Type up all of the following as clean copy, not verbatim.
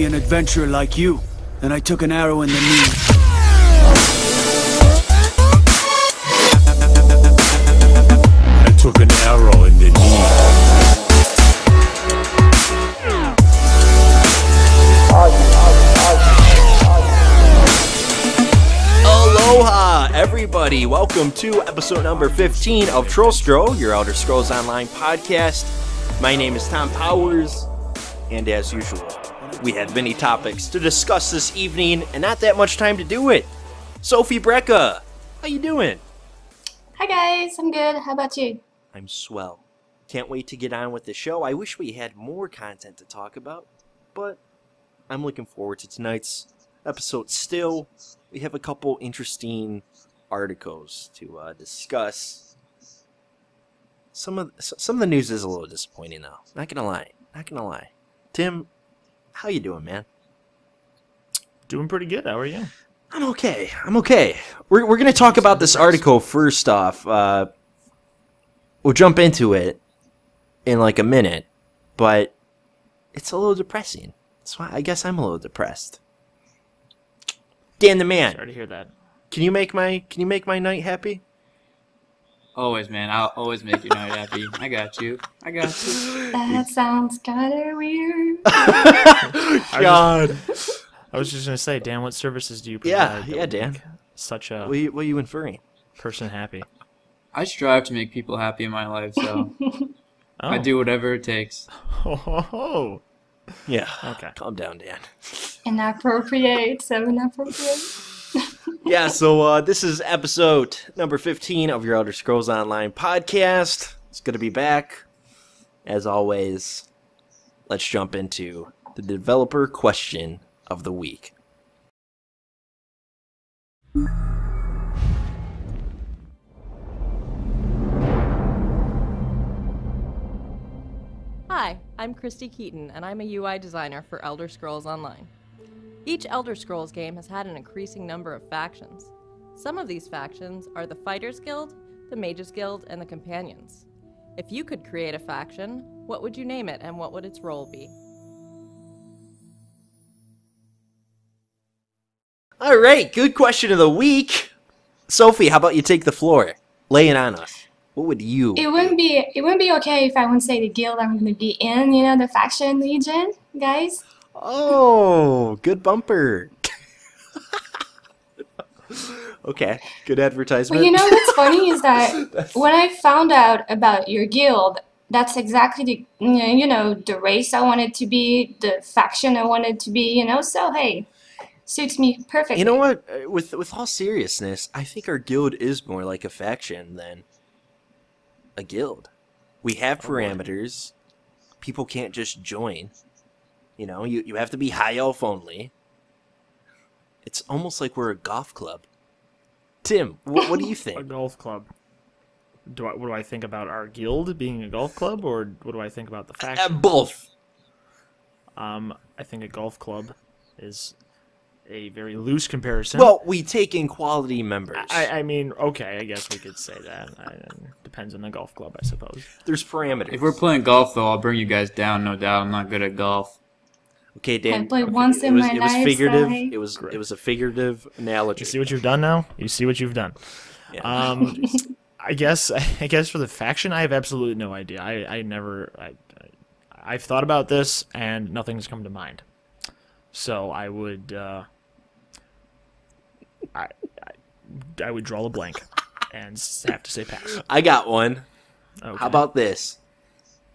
be an adventurer like you. Then I took an arrow in the knee. I took an arrow in the knee. Aloha, everybody. Welcome to episode number 15 of Trollstro, your Elder Scrolls Online podcast. My name is Tom Powers, and as usual, we have many topics to discuss this evening, and not that much time to do it. Sophie Brecka, how you doing? Hi guys, I'm good. How about you? I'm swell. Can't wait to get on with the show. I wish we had more content to talk about, but I'm looking forward to tonight's episode still. We have a couple interesting articles to discuss. Some of the news is a little disappointing though. Not gonna lie. Tim, how you doing, man? Doing pretty good. How are you? I'm okay. We're gonna talk about this article first off. We'll jump into it in like a minute, but it's a little depressing. That's why I guess I'm a little depressed. Dan the man. Sorry to hear that. Can you make my night happy? Always, man. I'll always make your night happy. I got you. That sounds kind of weird. God. I was just gonna say, Dan, what services do you provide? Yeah, Dan. Such a What are you inferring? person happy. I strive to make people happy in my life, so Oh. I do whatever it takes. Ho, ho, ho. Yeah. Okay. Calm down, Dan. Inappropriate. Yeah, so this is episode number 15 of your Elder Scrolls Online podcast. It's good to be back. As always, let's jump into the developer question of the week. Hi, I'm Christy Keaton, and I'm a UI designer for Elder Scrolls Online. Each Elder Scrolls game has had an increasing number of factions. Some of these factions are the Fighters Guild, the Mages Guild, and the Companions. If you could create a faction, what would you name it, and what would its role be? All right, good question of the week. Sophie, how about you take the floor? Lay it on us. What would you It wouldn't be okay if I wouldn't say the guild I'm going to be in. The faction legion, guys. Oh, good bumper. Okay, good advertisement. Well, what's funny is that when I found out about your guild, that's exactly the race I wanted to be, the faction I wanted to be. So hey, suits me perfectly. You know what? With all seriousness, I think our guild is more like a faction than a guild. We have parameters. People can't just join. You have to be high elf only. It's almost like we're a golf club. Tim, what do you A think? golf club. What do I think about our guild being a golf club, or what do I think about the faction? Both. I think a golf club is a very loose comparison. Well, we take in quality members. I mean, okay, I guess we could say that. Depends on the golf club, I suppose. There's parameters. If we're playing golf, though, I'll bring you guys down, no doubt. I'm not good at golf. Okay, Dan. I played once in my It was life, figurative. sorry. It was a figurative analogy. You see what you've done now? You see what you've done. Yeah. I guess for the faction, I have absolutely no idea. I've thought about this and nothing's come to mind. So I would I would draw a blank and have to say pass. I got one. Okay. How about this?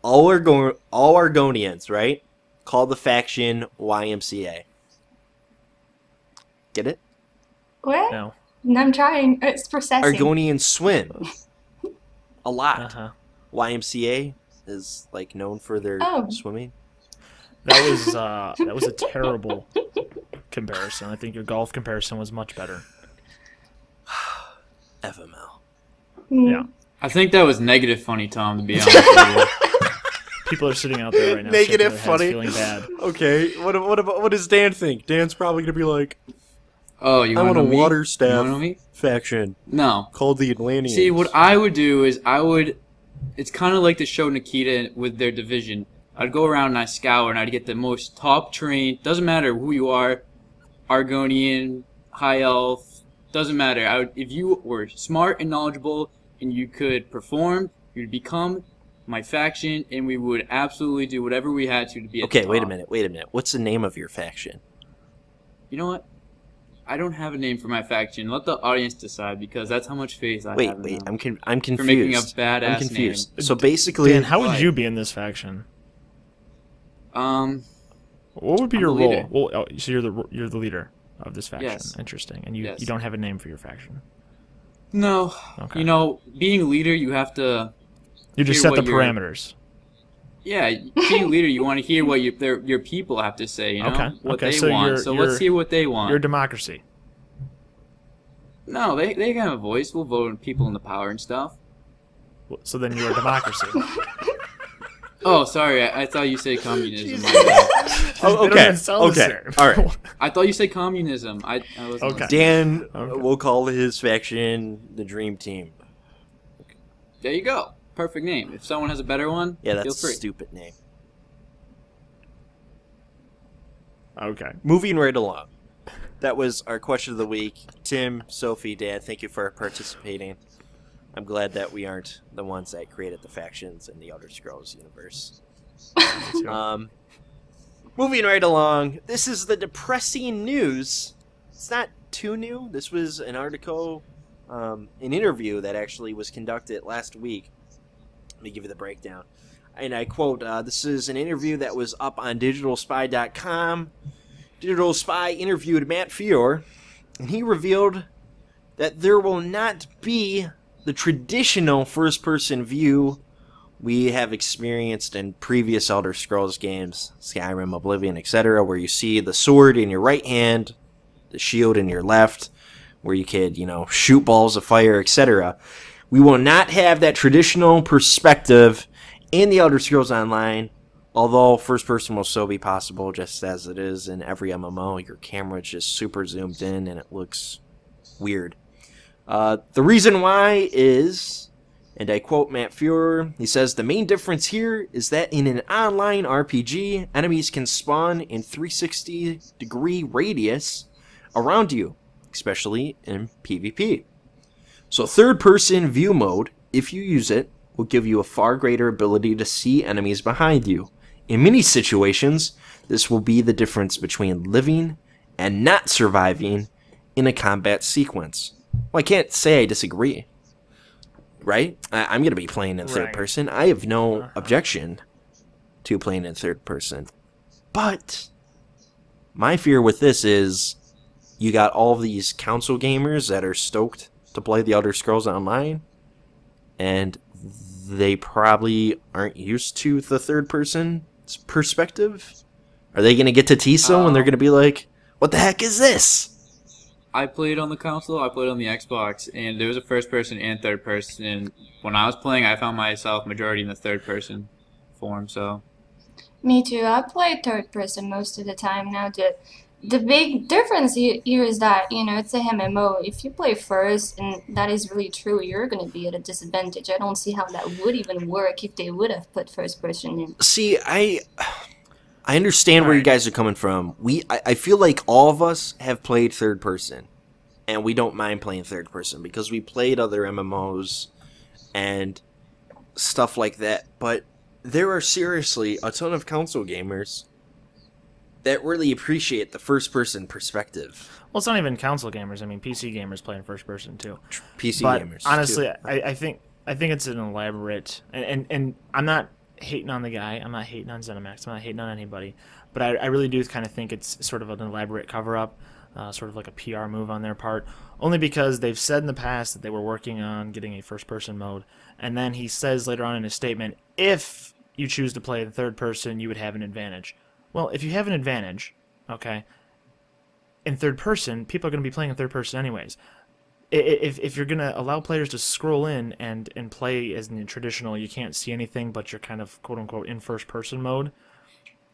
All Argonians, right? Call the faction YMCA. Get it? What? No. I'm trying. It's processing. Argonians swim a lot. Uh-huh. YMCA is like known for their Oh. swimming. That was a terrible comparison. I think your golf comparison was much better. FML. Yeah. I think that was negative funny, Tom, to be honest with you. People are sitting out there right now. Negative shaking their heads, funny. feeling bad. Okay, what does Dan think? Dan's probably gonna be like, Oh, you I want want to a know water me? You staff wanna know me? faction No. called the Atlanteans. See, what I would do is it's kind of like the show Nikita with their division. I'd go around and I scour and I'd get the most top trained. Doesn't matter who you are, Argonian, High Elf. Doesn't matter. If you were smart and knowledgeable and you could perform, you'd become my faction, and we would absolutely do whatever we had to be at the top. Wait a minute. What's the name of your faction? You know what? I don't have a name for my faction. Let the audience decide, because that's how much faith I have in Wait, them. I'm confused. For making a badass I'm confused. name. So basically, Dan, how would you be in this faction? Um, What would be I'm your the role? leader. Well, so you're the leader of this faction. Yes. Interesting. And you Yes. don't have a name for your faction. no. Okay. You know, being a leader, you have to. You just hear set the what your- parameters. Yeah, being a leader, you want to hear what your people have to say. You know Okay, what okay, they so want. you're- So you're- let's hear what they want. You're a democracy. No, they can have a voice. We'll vote on people in the power and stuff. So then you're a democracy. Oh, sorry. I thought you said communism. My bad. They don't even sound the same. All right. I thought you said communism. I wasn't Okay. listening. Dan Okay. will call his faction the Dream Team. There you go. Perfect name. If someone has a better one, Yeah, feel that's a free. stupid name. Okay. Moving right along. That was our question of the week. Tim, Sophie, Dad, thank you for participating. I'm glad that we aren't the ones that created the factions in the Elder Scrolls universe. Moving right along. This is the depressing news. It's not too new. This was an article, an interview that actually was conducted last week. Let me give you the breakdown. And I quote, this is an interview that was up on digitalspy.com. Digital Spy interviewed Matt Fior, and he revealed that there will not be the traditional first-person view we have experienced in previous Elder Scrolls games, Skyrim, Oblivion, etc., where you see the sword in your right hand, the shield in your left, where you could, shoot balls of fire, etc. We will not have that traditional perspective in the Elder Scrolls Online, although first person will still be possible, just as it is in every MMO. Your camera is just super zoomed in and it looks weird. The reason why is, and I quote Matt Fuhrer, he says, the main difference here is that in an online RPG, enemies can spawn in 360-degree radius around you, especially in PvP. So third-person view mode, if you use it, will give you a far greater ability to see enemies behind you. In many situations, this will be the difference between living and not surviving in a combat sequence. Well, I can't say I disagree, right? I'm going to be playing in third Right. person. I have no objection to playing in third person. But my fear with this is you got all of these console gamers that are stoked to play the Elder Scrolls Online, and they probably aren't used to the third person perspective. Are they going to get to TISO and they're going to be like, what the heck is this? I played on the console. I played on the Xbox, and there was a first person and third person. And when I was playing, I found myself majority in the third person form. So Me too. I play third person most of the time now. The big difference here is that, it's a MMO. If you play first, and that is really true, you're going to be at a disadvantage. I don't see how that would even work if they would have put first person in. See, I understand where you guys are coming from. I feel like all of us have played third person, and we don't mind playing third person because we played other MMOs and stuff like that. But there are seriously a ton of console gamers that really appreciate the first person perspective. Well, it's not even console gamers. I mean, PC gamers play in first person too. PC But gamers. honestly, too. I think it's an elaborate, and I'm not hating on the guy. I'm not hating on ZeniMax. I'm not hating on anybody. But I really do kind of think it's sort of an elaborate cover-up, sort of like a PR move on their part, only because they've said in the past that they were working on getting a first-person mode, and then he says later on in his statement, if you choose to play in third person, you would have an advantage. Well, if you have an advantage, okay, in third person, people are going to be playing in third person anyways. If you're going to allow players to scroll in and play as in the traditional, you can't see anything, but you're kind of quote-unquote in first-person mode,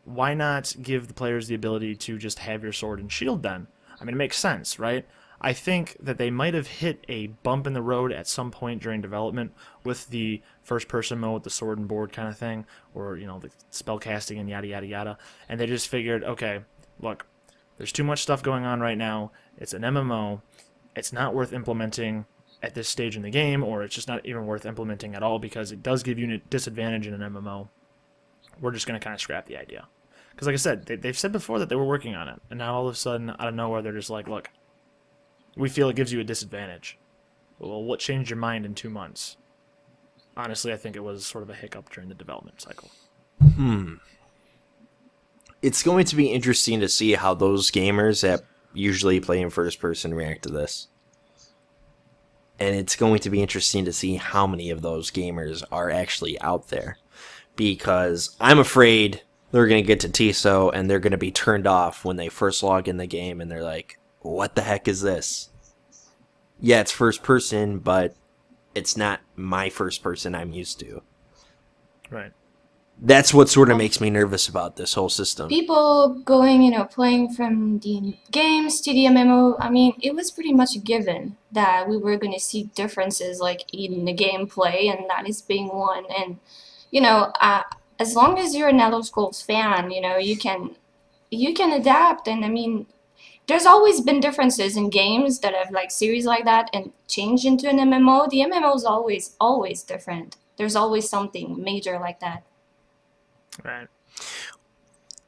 why not give the players the ability to just have your sword and shield then? I mean, it makes sense, right? I think that they might have hit a bump in the road at some point during development with the first-person mode, the sword and board kind of thing, or, you know, the spell casting and yada, yada, yada. And they just figured, okay, look, there's too much stuff going on right now. It's an MMO. It's not worth implementing at this stage in the game, or it's just not even worth implementing at all because it does give you a disadvantage in an MMO. We're just going to kind of scrap the idea. Because like I said, they've said before that they were working on it, and now all of a sudden, out of nowhere, they're just like, look, we feel it gives you a disadvantage. Well, what changed your mind in 2 months? Honestly, I think it was sort of a hiccup during the development cycle. It's going to be interesting to see how those gamers that usually play in first person react to this. And it's going to be interesting to see how many of those gamers are actually out there. Because I'm afraid they're going to get to TISO and they're going to be turned off when they first log in the game and they're like, what the heck is this? Yeah, it's first person, but it's not my first person I'm used to. Right. That's what sort of makes me nervous about this whole system. People going, you know, playing from the games to the MMO, I mean, it was pretty much a given that we were going to see differences like in the gameplay, and that is being one. And, you know, as long as you're an Elder Scrolls fan, you know, you can adapt. And I mean, there's always been differences in games that have like series like that and changed into an MMO. The MMO is always different. There's always something major like that. Right.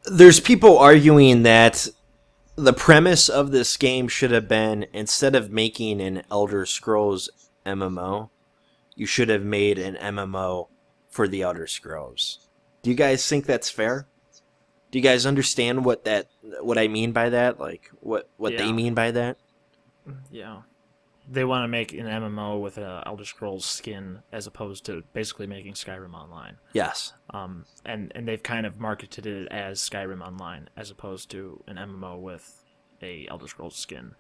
There's people arguing that the premise of this game should have been, instead of making an Elder Scrolls MMO, you should have made an MMO for the Elder Scrolls. Do you guys think that's fair? Do you guys understand what I mean by that? Like what they mean by that? Yeah. They want to make an MMO with an Elder Scrolls skin as opposed to basically making Skyrim Online. Yes. And they've kind of marketed it as Skyrim Online as opposed to an MMO with a Elder Scrolls skin.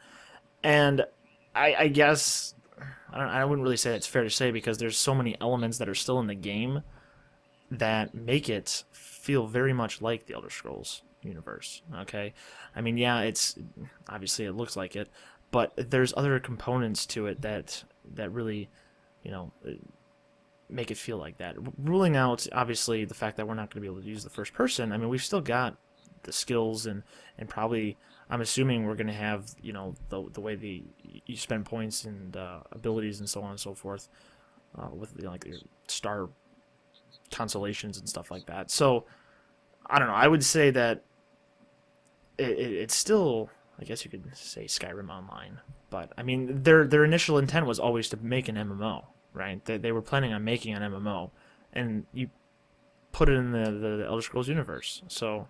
And I guess I wouldn't really say it's fair to say because there's so many elements that are still in the game that make it feel very much like the Elder Scrolls universe. Okay, I mean, yeah, it's obviously it looks like it, but there's other components to it that really, you know, make it feel like that. Ruling out obviously the fact that we're not going to be able to use the first person. I mean, we've still got the skills and probably I'm assuming we're going to have, you know, the way you spend points and abilities and so on and so forth with, you know, like your star constellations and stuff like that. So I don't know. I would say that it's still, I guess you could say Skyrim Online, but I mean their initial intent was always to make an MMO, right? They were planning on making an MMO, and you put it in the Elder Scrolls universe. So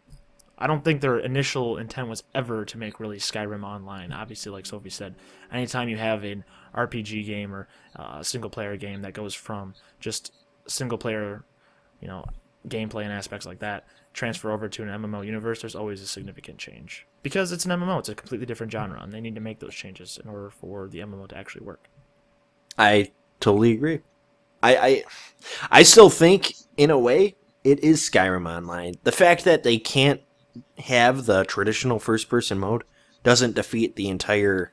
I don't think their initial intent was ever to make really Skyrim Online. Obviously, like Sophie said, anytime you have an RPG game or a single-player game that goes from just single-player, you know, gameplay and aspects like that, transfer over to an MMO universe, there's always a significant change. Because it's an MMO, it's a completely different genre, and they need to make those changes in order for the MMO to actually work. I totally agree. I still think, in a way, it is Skyrim Online. The fact that they can't have the traditional first-person mode doesn't defeat the entire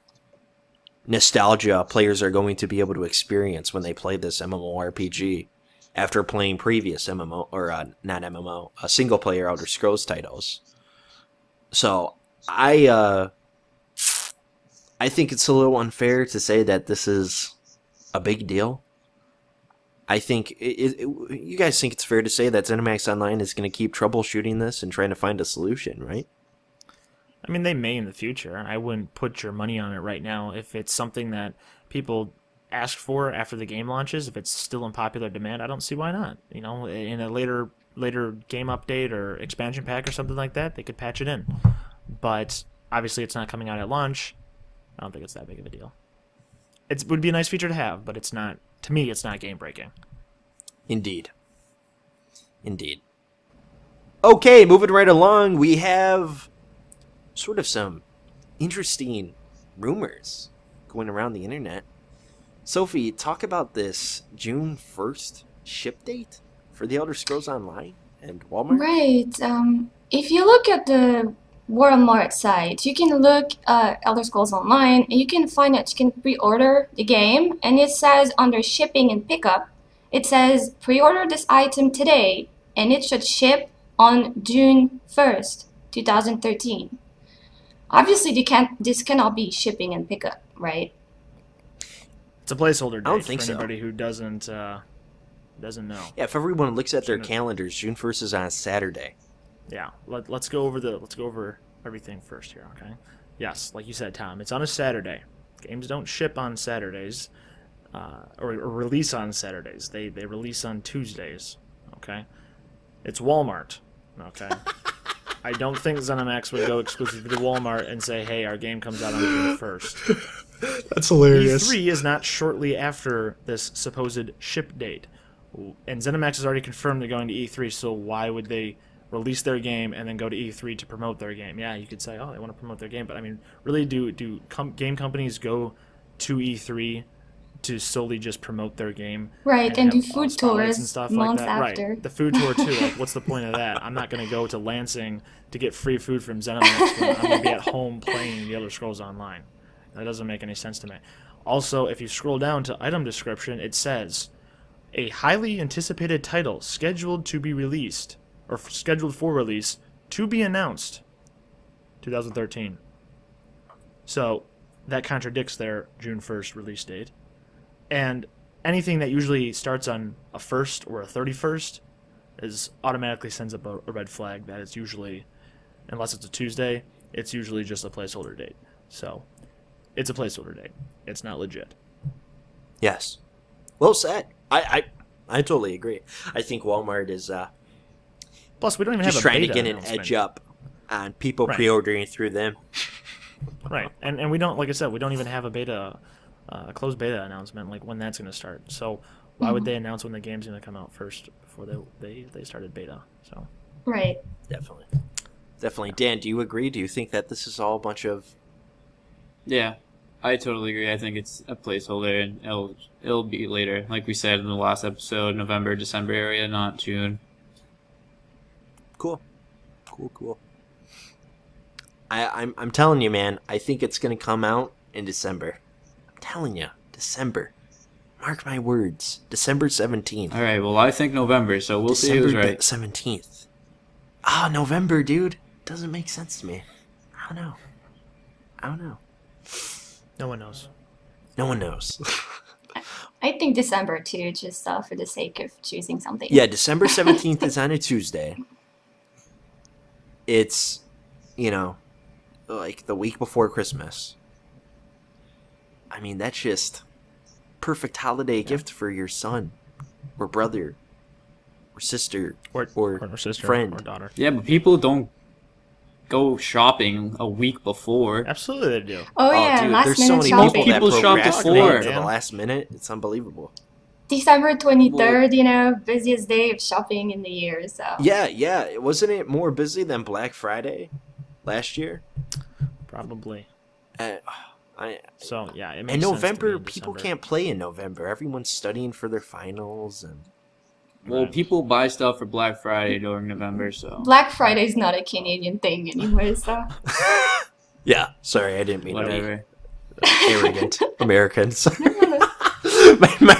nostalgia players are going to be able to experience when they play this MMORPG after playing previous MMO, or not MMO, single-player Elder Scrolls titles. So, I think it's a little unfair to say that this is a big deal. I think, you guys think it's fair to say that ZeniMax Online is going to keep troubleshooting this and trying to find a solution, right? I mean, they may in the future. I wouldn't put your money on it right now. If it's something that people ask for after the game launches, if it's still in popular demand, I don't see why not. You know, in a later game update or expansion pack or something like that, they could patch it in. But obviously it's not coming out at launch. I don't think it's that big of a deal. It would be a nice feature to have, but it's not, to me, it's not game breaking. Indeed. Indeed. Okay, moving right along, we have sort of some interesting rumors going around the internet. Sophie, talk about this June 1st ship date for the Elder Scrolls Online and Walmart. Right. If you look at the Wal-Mart site. You can look Elder Scrolls Online, and you can find that you can pre-order the game, and it says under shipping and pickup, it says pre-order this item today, and it should ship on June 1st, 2013. Obviously, this cannot be shipping and pickup, right? It's a placeholder date I don't think for so. anybody who doesn't know. Yeah, if everyone looks at their calendars, June 1st is on a Saturday. Yeah, let's go over everything first here, okay? Yes, like you said, Tom, it's on a Saturday. Games don't ship on Saturdays, or release on Saturdays. They release on Tuesdays, okay? It's Wal-Mart, okay? I don't think ZeniMax would go exclusively to Wal-Mart and say, hey, our game comes out on June 1st. That's hilarious. E3 is not shortly after this supposed ship date. And ZeniMax has already confirmed they're going to E3, so why would they release their game and then go to E3 to promote their game? Yeah, you could say, oh, they want to promote their game, but I mean, really, do game companies go to E3 to solely just promote their game? Right, and do have, food spotlights tours and stuff months like that? after. Right, the food tour too. Like, what's the point of that? I'm not going to go to Lansing to get free food from ZeniMax when I'm going to be at home playing The Elder Scrolls Online. That doesn't make any sense to me. Also, if you scroll down to item description, it says, a highly anticipated title scheduled to be released, or scheduled for release, to be announced, 2013. So that contradicts their June 1st release date. And anything that usually starts on a 1st or a 31st is automatically sends up a red flag that it's usually, unless it's a Tuesday, it's usually just a placeholder date. So it's a placeholder date. It's not legit. Yes. Well said. I totally agree. I think Walmart is Plus, we don't even just have a trying to beta get an announcement. edge up on people Right. pre-ordering through them. Right, and we don't, like I said, we don't even have a beta, a closed beta announcement, like when that's going to start. So why would they announce when the game's going to come out first before they started beta? So Right. Definitely. Dan, do you agree? Do you think that this is all a bunch of... Yeah, I totally agree. I think it's a placeholder, and it'll be later, like we said in the last episode, November, December area, not June. Cool. I'm telling you, man, I think it's going to come out in December. I'm telling you, December. Mark my words. December 17th. All right, well, I think November, so we'll see who's December right. 17th. Ah, November, dude. Doesn't make sense to me. I don't know. no one knows. No one knows. I think December too, just for the sake of choosing something. Yeah, December 17th is on a Tuesday. It's, like the week before Christmas. I mean, that's just perfect holiday gift for your son or brother or sister Or sister friend. or daughter. Yeah, but people don't go shopping a week before. Absolutely, they do. Oh yeah, dude, last there's so minute many shopping. people that People shop procrastinate before. to the last minute. It's unbelievable. December 23rd, busiest day of shopping in the year. So Yeah. Wasn't it more busy than Black Friday last year? Probably. So yeah, it makes In sense to November, be in people December. can't play in November. Everyone's studying for their finals and. Well, Right. people buy stuff for Black Friday during November, so Black Friday is not a Canadian thing anymore. So Yeah, sorry, I didn't mean to whatever. be arrogant Americans.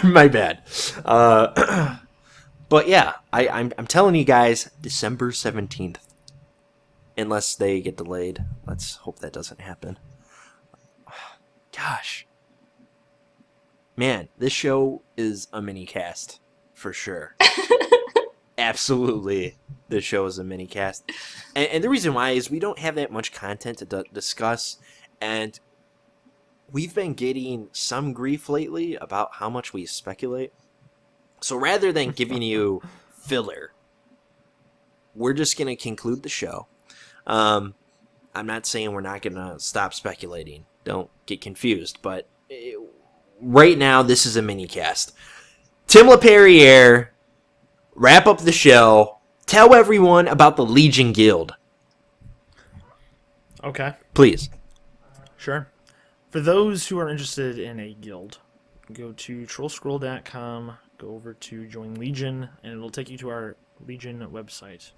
my bad. But yeah, I'm telling you guys, December 17th. Unless they get delayed. Let's hope that doesn't happen. Gosh. Man, this show is a mini cast. For sure. Absolutely. This show is a mini cast. And the reason why is we don't have that much content to discuss. And we've been getting some grief lately about how much we speculate. So rather than giving you filler, we're just going to conclude the show. I'm not saying we're not going to stop speculating. Don't get confused. But right now, this is a mini cast. Tim LaPerriere, wrap up the show. Tell everyone about the Legion Guild. Okay. Please. Sure. For those who are interested in a guild, go to trollscroll.com, go over to Join Legion, and it'll take you to our Legion website.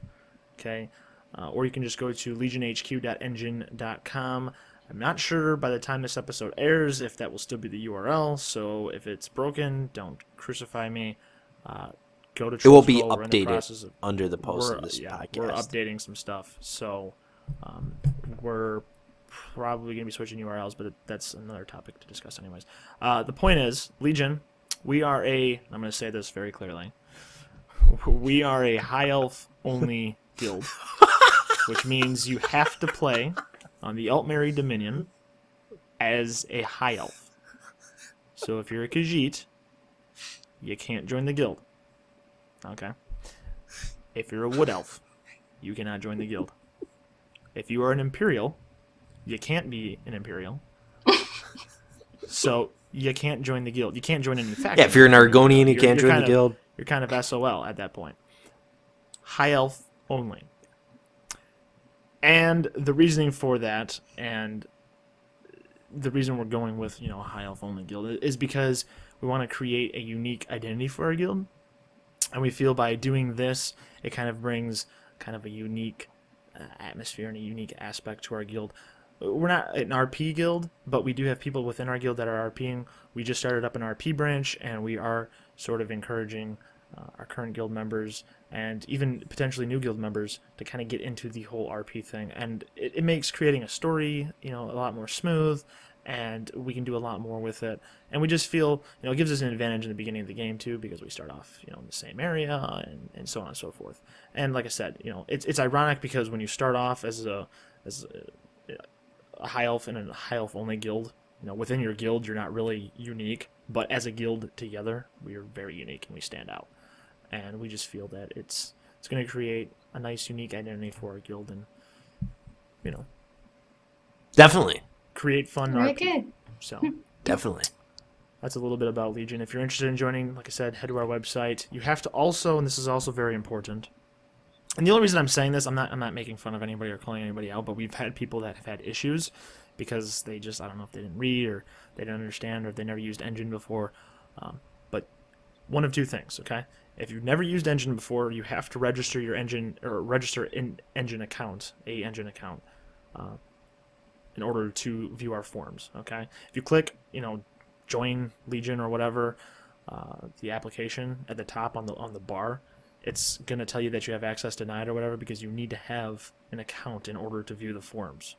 Okay? or you can just go to legionhq.engine.com. I'm not sure by the time this episode airs if that will still be the URL, so if it's broken, don't crucify me. Go to It will be We're in the updated process of, under the post of this podcast. We're updating some stuff, so we're probably going to be switching URLs, but that's another topic to discuss anyways. The point is, Legion, we are I'm going to say this very clearly, we are a high elf only guild, which means you have to play on the Altmeri Dominion as a high elf. So if you're a Khajiit, you can't join the guild. Okay. If you're a wood elf, you cannot join the guild. If you are an Imperial, you can't be an Imperial. So you can't join the guild. You can't join any faction. Yeah, if you're an Argonian, you can't join the guild. You're kind of SOL at that point. High elf only. And the reasoning for that, and the reason we're going with, a high elf only guild, is because we want to create a unique identity for our guild. And we feel by doing this, it kind of brings kind of a unique atmosphere and a unique aspect to our guild. We're not an RP guild, but we do have people within our guild that are RPing. We just started up an RP branch, and we are sort of encouraging our current guild members and even potentially new guild members to kind of get into the whole RP thing. And it makes creating a story, a lot more smooth, and we can do a lot more with it. And we just feel, it gives us an advantage in the beginning of the game too, because we start off, in the same area and so on and so forth. And like I said, it's ironic because when you start off as a high elf in a high elf only guild, within your guild you're not really unique, but as a guild together we are very unique and we stand out. And we just feel that it's going to create a nice unique identity for our guild, and Definitely. create fun Very RP. good. So Definitely. that's a little bit about Legion. If you're interested in joining, like I said, head to our website. You have to also, and this is also very important, and the only reason I'm saying this, I'm not making fun of anybody or calling anybody out, but we've had people that have had issues because they just, I don't know if they didn't read or they didn't understand or they never used Engine before. But one of two things, okay? If you've never used Engine before, you have to register your Engine, or register an Engine account, in order to view our forms, okay? If you click, join Legion or whatever, the application at the top on the bar, it's going to tell you that you have access denied or whatever because you need to have an account in order to view the forms.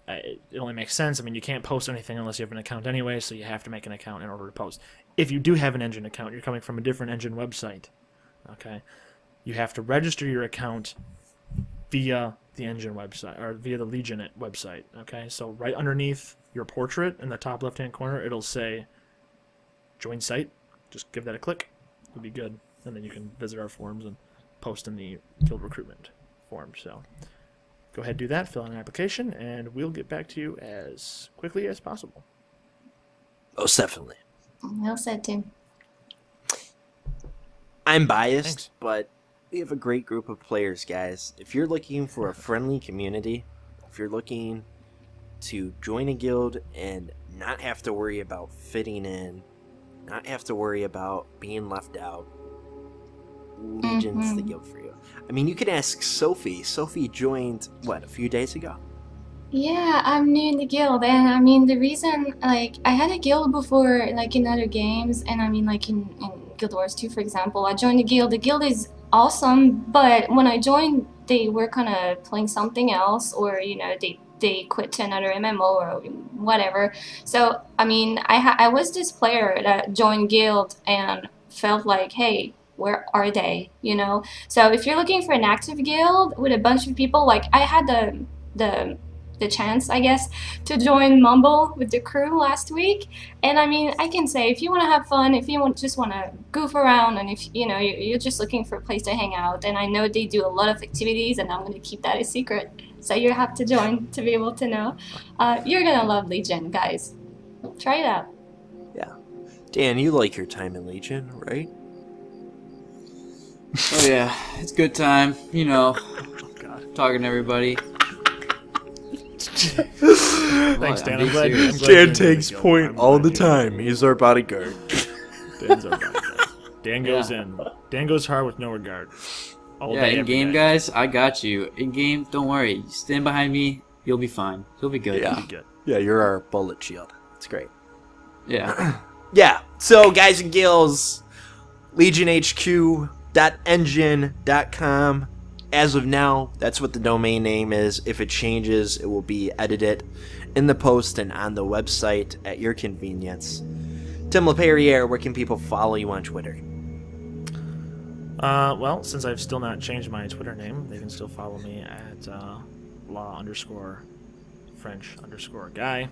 It only makes sense. I mean, you can't post anything unless you have an account anyway, so you have to make an account in order to post. If you do have an Engine account, you're coming from a different Engine website, okay? You have to register your account via the Engine website, or via the Legion website, okay? So right underneath your portrait in the top left-hand corner, it'll say join site. Just give that a click. It'll be good. And then you can visit our forums and post in the guild recruitment form. So go ahead and do that, fill out an application, and we'll get back to you as quickly as possible. Most definitely. Well said, Tim. I'm biased, Thanks. but we have a great group of players, guys. If you're looking for a friendly community, if you're looking to join a guild and not have to worry about fitting in, not have to worry about being left out, Legion's the guild for you. I mean, you can ask Sophie. Sophie joined, what, a few days ago? Yeah, I'm new in the guild, and I mean the reason, like, I had a guild before, like in other games, and I mean like in Guild Wars 2, for example, I joined the guild. The guild is awesome, but when I joined, they were kind of playing something else, or they quit to another MMO or whatever. So I mean, I was this player that joined guild and felt like, hey, where are they? So if you're looking for an active guild with a bunch of people, like I had the chance, I guess, to join Mumble with the crew last week, and I mean, I can say if you want to have fun, if you just want to goof around, and if you're just looking for a place to hang out, and I know they do a lot of activities, and I'm going to keep that a secret, so you have to join to be able to know. You're gonna love Legion, guys. Try it out. Yeah. Dan, you like your time in Legion, right? Oh yeah, it's a good time. Talking to everybody. Thanks, Dan. I'm I'm glad serious. you're Dan in takes the guild. point I'm all glad the you're in time. He's our bodyguard. Dan's our bodyguard. Dan goes in. Dan goes hard with no regard. All Yeah, day, in every game, day. guys, I got you. In game, don't worry. Stand behind me. You'll be fine. You'll be good. Yeah. Be good. Yeah, you're our bullet shield. It's great. Yeah. Yeah. So, guys and gals, legionhq.engine.com. As of now, that's what the domain name is. If it changes, it will be edited in the post and on the website at your convenience. Tim LePerriere, where can people follow you on Twitter? Well, since I've still not changed my Twitter name, they can still follow me at law_French_guy.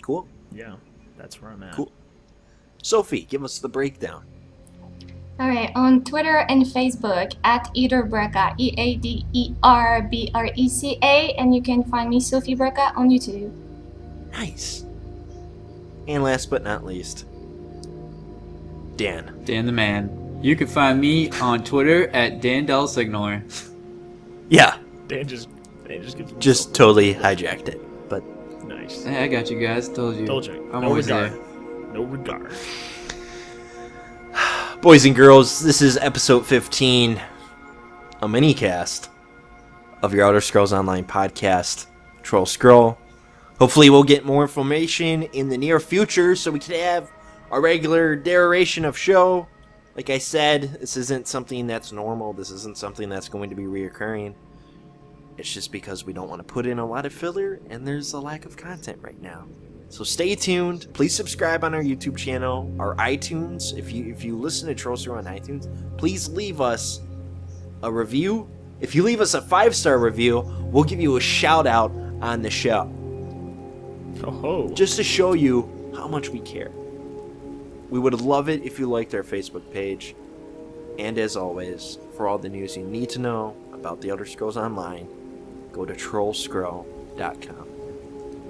Cool. Yeah, that's where I'm at. Cool. Sophie, give us the breakdown. All right, on Twitter and Facebook at Ederbreca, EADERBRECA, and you can find me Sophie Breca on YouTube. Nice. And last but not least, Dan. Dan the man. You can find me on Twitter at DanDelSignor. Yeah, Dan just gives me just totally hijacked it. But nice. Hey, I got you guys. Told you. I'm no always regard. there. No regard. boys and girls, this is episode 15, a mini-cast of your Elder Scrolls Online podcast, Troll Scroll. Hopefully we'll get more information in the near future so we can have a regular duration of show. Like I said, this isn't something that's normal. This isn't something that's going to be reoccurring. It's just because we don't want to put in a lot of filler and there's a lack of content right now. So stay tuned. Please subscribe on our YouTube channel, our iTunes. If you listen to Troll Scroll on iTunes, please leave us a review. If you leave us a 5-star review, we'll give you a shout out on the show. Oh, Just to show you how much we care. We would love it if you liked our Facebook page. And as always, for all the news you need to know about the Elder Scrolls Online, go to trollscroll.com.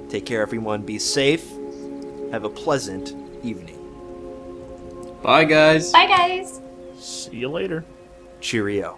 Take care, everyone. Be safe. Have a pleasant evening. Bye, guys. Bye, guys. see you later. Cheerio.